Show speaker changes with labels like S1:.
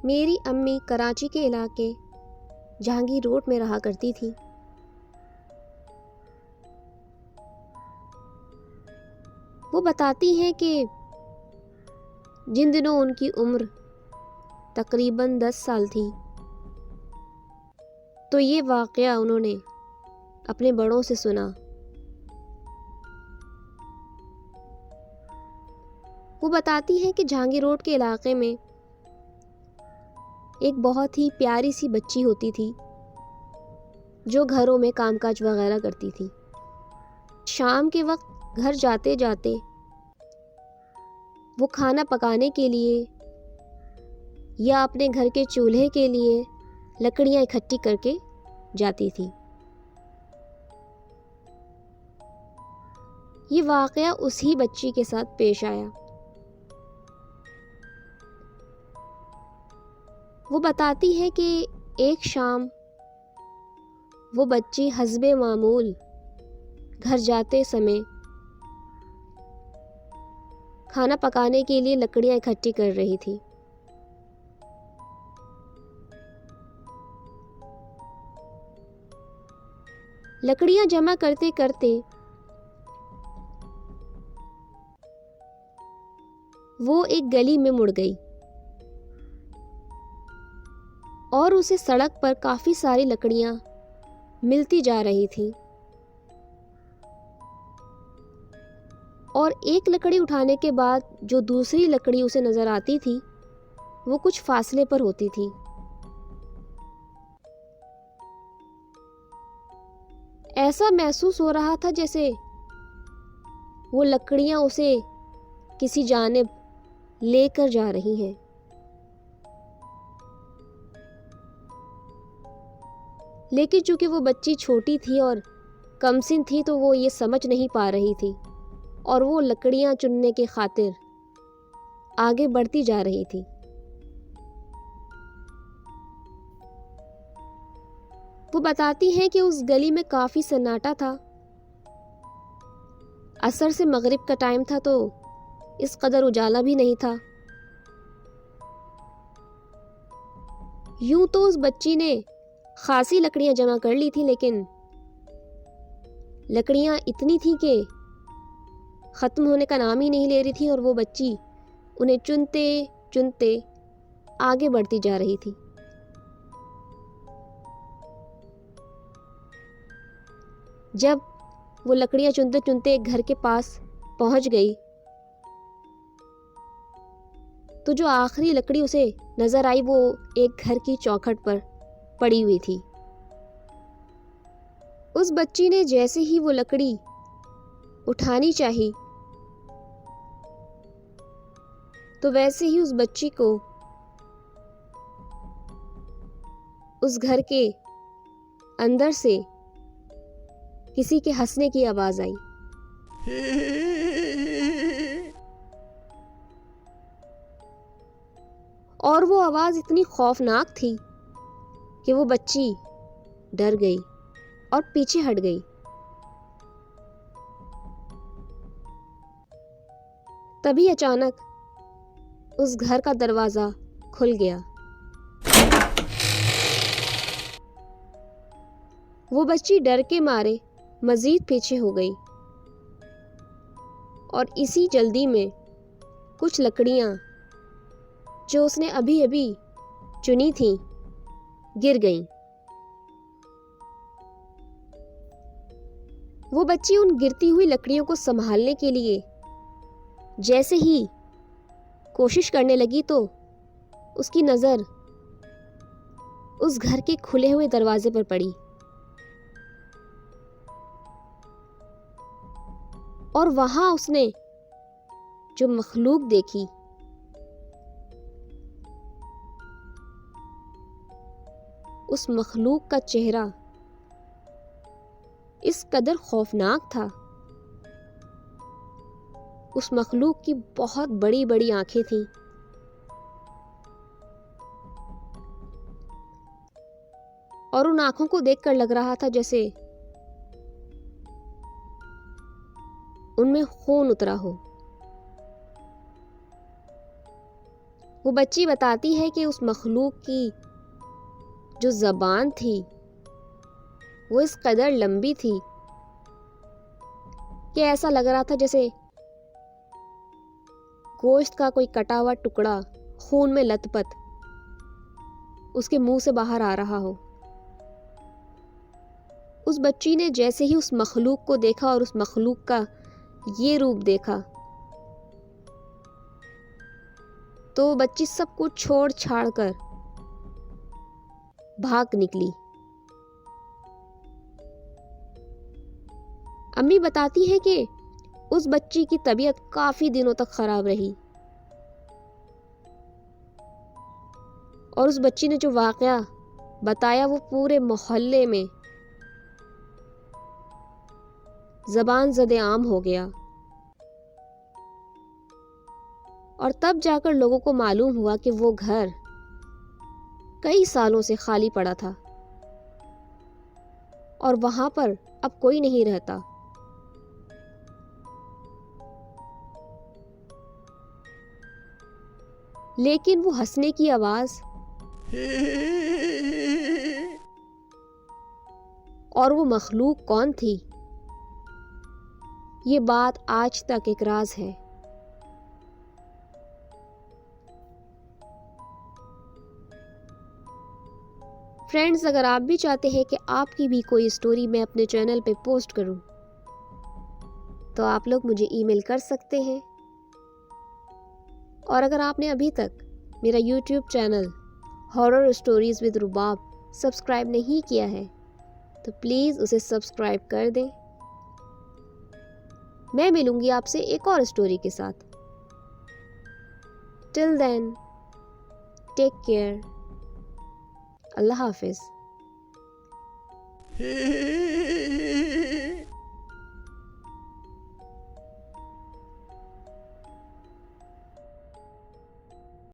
S1: میری امی کراچی کے علاقے جہانگیر روڈ میں رہا کرتی تھی۔ وہ بتاتی ہیں کہ جن دنوں ان کی عمر تقریباً 10 سال تھی تو یہ واقعہ انہوں نے اپنے بڑوں سے سنا۔ وہ بتاتی ہیں کہ جہانگیر روڈ کے علاقے میں ایک بہت ہی پیاری سی بچی ہوتی تھی جو گھروں میں کام کاج وغیرہ کرتی تھی۔ شام کے وقت گھر جاتے جاتے وہ کھانا پکانے کے لیے یا اپنے گھر کے چولہے کے لیے لکڑیاں اکٹھی کر کے جاتی تھی۔ یہ واقعہ اسی بچی کے ساتھ پیش آیا۔ وہ بتاتی ہے کہ ایک شام وہ بچی حسب معمول گھر جاتے سمے کھانا پکانے کے لیے لکڑیاں اکٹھی کر رہی تھی۔ لکڑیاں جمع کرتے کرتے وہ ایک گلی میں مڑ گئی اور اسے سڑک پر کافی ساری لکڑیاں ملتی جا رہی تھیں، اور ایک لکڑی اٹھانے کے بعد جو دوسری لکڑی اسے نظر آتی تھی وہ کچھ فاصلے پر ہوتی تھی۔ ایسا محسوس ہو رہا تھا جیسے وہ لکڑیاں اسے کسی جانب لے کر جا رہی ہیں۔ لیکن چونکہ وہ بچی چھوٹی تھی اور کمسن تھی تو وہ یہ سمجھ نہیں پا رہی تھی اور وہ لکڑیاں چننے کے خاطر آگے بڑھتی جا رہی تھی۔ وہ بتاتی ہیں کہ اس گلی میں کافی سناٹا تھا۔ عصر سے مغرب کا ٹائم تھا تو اس قدر اجالا بھی نہیں تھا۔ یوں تو اس بچی نے خاصی لکڑیاں جمع کر لی تھی، لیکن لکڑیاں اتنی تھیں کہ ختم ہونے کا نام ہی نہیں لے رہی تھی، اور وہ بچی انہیں چنتے چنتے آگے بڑھتی جا رہی تھی۔ جب وہ لکڑیاں چنتے چنتے ایک گھر کے پاس پہنچ گئی تو جو آخری لکڑی اسے نظر آئی وہ ایک گھر کی چوکھٹ پر پڑی ہوئی تھی۔ اس بچی نے جیسے ہی وہ لکڑی اٹھانی چاہی تو ویسے ہی اس بچی کو اس گھر کے اندر سے کسی کے ہنسنے کی آواز آئی۔ اور وہ آواز اتنی خوفناک تھی کہ وہ بچی ڈر گئی اور پیچھے ہٹ گئی۔ تبھی اچانک اس گھر کا دروازہ کھل گیا۔ وہ بچی ڈر کے مارے مزید پیچھے ہو گئی اور اسی جلدی میں کچھ لکڑیاں جو اس نے ابھی ابھی چنی تھیں گر گئیں۔ وہ بچی ان گرتی ہوئی لکڑیوں کو سنبھالنے کے لیے جیسے ہی کوشش کرنے لگی تو اس کی نظر اس گھر کے کھلے ہوئے دروازے پر پڑی، اور وہاں اس نے جو مخلوق دیکھی اس مخلوق کا چہرہ اس قدر خوفناک تھا۔ اس مخلوق کی بہت بڑی بڑی آنکھیں تھیں، اور ان آنکھوں کو دیکھ کر لگ رہا تھا جیسے ان میں خون اترا ہو۔ وہ بچی بتاتی ہے کہ اس مخلوق کی جو زبان تھی وہ اس قدر لمبی تھی کہ ایسا لگ رہا تھا جیسے گوشت کا کوئی کٹا ہوا ٹکڑا خون میں لت پت اس کے منہ سے باہر آ رہا ہو۔ اس بچی نے جیسے ہی اس مخلوق کو دیکھا اور اس مخلوق کا یہ روپ دیکھا تو وہ بچی سب کچھ چھوڑ چھاڑ کر بھاگ نکلی۔ امی بتاتی ہے کہ اس بچی کی طبیعت کافی دنوں تک خراب رہی اور اس بچی نے جو واقعہ بتایا وہ پورے محلے میں زبان زد عام ہو گیا، اور تب جا کر لوگوں کو معلوم ہوا کہ وہ گھر کئی سالوں سے خالی پڑا تھا اور وہاں پر اب کوئی نہیں رہتا۔ لیکن وہ ہنسنے کی آواز اور وہ مخلوق کون تھی، یہ بات آج تک ایک راز ہے۔ فرینڈز، اگر آپ بھی چاہتے ہیں کہ آپ کی بھی کوئی اسٹوری میں اپنے چینل پہ پوسٹ کروں تو آپ لوگ مجھے ای میل کر سکتے ہیں، اور اگر آپ نے ابھی تک میرا YouTube channel horror stories with Rabab subscribe نہیں کیا ہے تو پلیز اسے سبسکرائب کر دیں۔ میں ملوں گی آپ سے ایک اور اسٹوری کے ساتھ۔ ٹل دین، ٹیک کیئر، اللہ حافظ۔